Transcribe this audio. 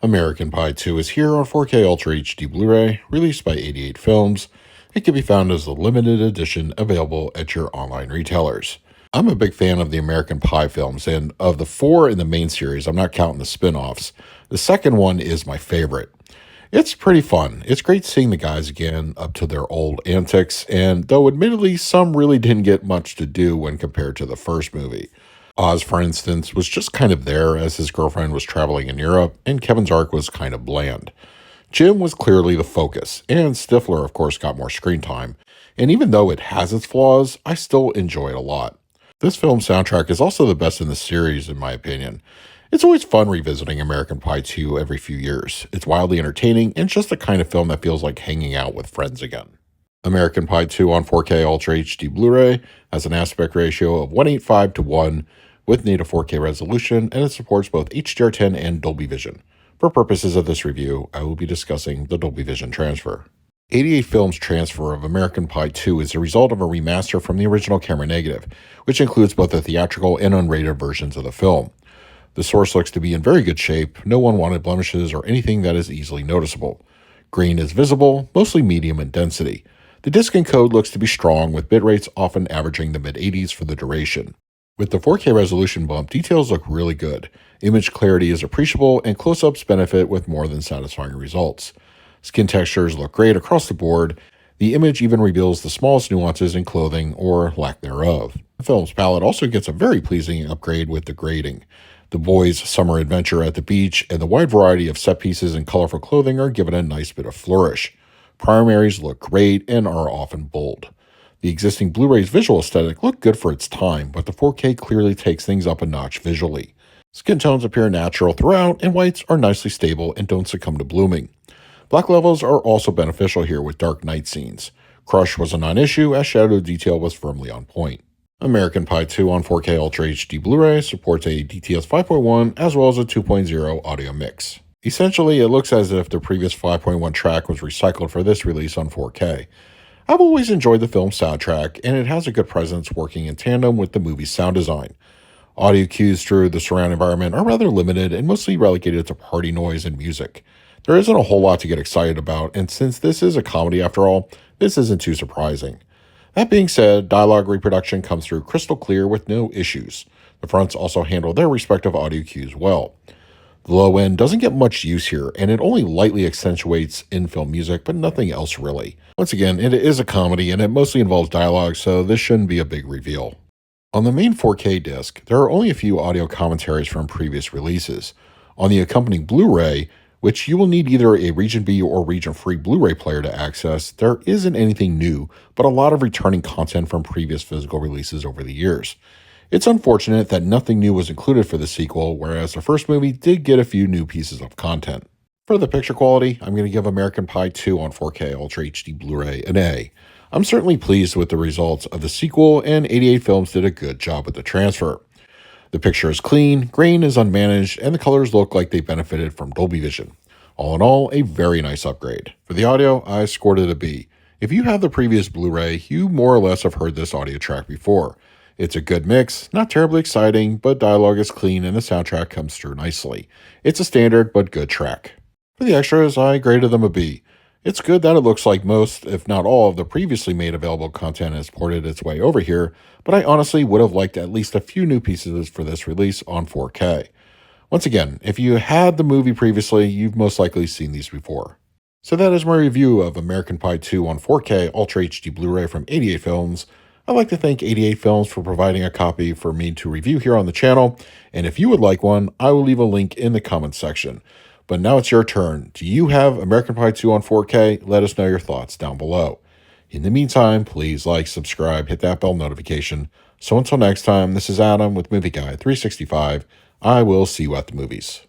American Pie 2 is here on 4K Ultra HD Blu-ray, released by 88 Films. It can be found as a limited edition available at your online retailers. I'm a big fan of the American Pie films, and of the four in the main series, I'm not counting the spin-offs, the second one is my favorite. It's pretty fun. It's great seeing the guys again up to their old antics, and though admittedly some really didn't get much to do when compared to the first movie. Oz, for instance, was just kind of there as his girlfriend was traveling in Europe, and Kevin's arc was kind of bland. Jim was clearly the focus, and Stifler, of course, got more screen time. And even though it has its flaws, I still enjoy it a lot. This film's soundtrack is also the best in the series, in my opinion. It's always fun revisiting American Pie 2 every few years. It's wildly entertaining, and just the kind of film that feels like hanging out with friends again. American Pie 2 on 4K Ultra HD Blu-ray has an aspect ratio of 1:8:1 with native 4K resolution, and it supports both HDR10 and Dolby Vision. For purposes of this review, I will be discussing the Dolby Vision transfer. 88 Films' transfer of American Pie 2 is a result of a remaster from the original camera negative, which includes both the theatrical and unrated versions of the film. The source looks to be in very good shape, no unwanted blemishes or anything that is easily noticeable. Grain is visible, mostly medium in density. The disc encode looks to be strong, with bitrates often averaging the mid-80s for the duration. With the 4K resolution bump, details look really good. Image clarity is appreciable, and close-ups benefit with more than satisfying results. Skin textures look great across the board. The image even reveals the smallest nuances in clothing or lack thereof. The film's palette also gets a very pleasing upgrade with the grading. The boys' summer adventure at the beach and the wide variety of set pieces and colorful clothing are given a nice bit of flourish. Primaries look great and are often bold. The existing Blu-ray's visual aesthetic looked good for its time, but the 4K clearly takes things up a notch visually. Skin tones appear natural throughout, and whites are nicely stable and don't succumb to blooming. Black levels are also beneficial here with dark night scenes. Crush was a non-issue, as shadow detail was firmly on point. American Pie 2 on 4K Ultra HD Blu-ray supports a DTS 5.1 as well as a 2.0 audio mix. Essentially, it looks as if the previous 5.1 track was recycled for this release on 4K. I've always enjoyed the film's soundtrack, and it has a good presence working in tandem with the movie's sound design. Audio cues through the surround environment are rather limited and mostly relegated to party noise and music. There isn't a whole lot to get excited about, and since this is a comedy after all, this isn't too surprising. That being said, dialogue reproduction comes through crystal clear with no issues. The fronts also handle their respective audio cues well. The low end doesn't get much use here, and it only lightly accentuates in-film music, but nothing else really. Once again, it is a comedy, and it mostly involves dialogue, so this shouldn't be a big reveal. On the main 4K disc, there are only a few audio commentaries from previous releases. On the accompanying Blu-ray, which you will need either a Region B or Region Free Blu-ray player to access, there isn't anything new, but a lot of returning content from previous physical releases over the years. It's unfortunate that nothing new was included for the sequel, whereas the first movie did get a few new pieces of content. For the picture quality, I'm going to give American Pie 2 on 4K Ultra HD Blu-ray an A. I'm certainly pleased with the results of the sequel, and 88 Films did a good job with the transfer. The picture is clean, grain is unmanaged, and the colors look like they benefited from Dolby Vision. All in all, a very nice upgrade. For the audio, I scored it a B. If you have the previous Blu-ray, you more or less have heard this audio track before. It's a good mix, not terribly exciting, but dialogue is clean and the soundtrack comes through nicely. It's a standard but good track. For the extras, I graded them a B. It's good that it looks like most, if not all, of the previously made available content has ported its way over here, but I honestly would have liked at least a few new pieces for this release on 4K. Once again, if you had the movie previously, you've most likely seen these before. So that is my review of American Pie 2 on 4K Ultra HD Blu-ray from 88 Films. I'd like to thank 88 Films for providing a copy for me to review here on the channel, and if you would like one, I will leave a link in the comments section. But now it's your turn. Do you have American Pie 2 on 4K? Let us know your thoughts down below. In the meantime, please like, subscribe, hit that bell notification. So until next time, this is Adam with Movie Guy 365. I will see you at the movies.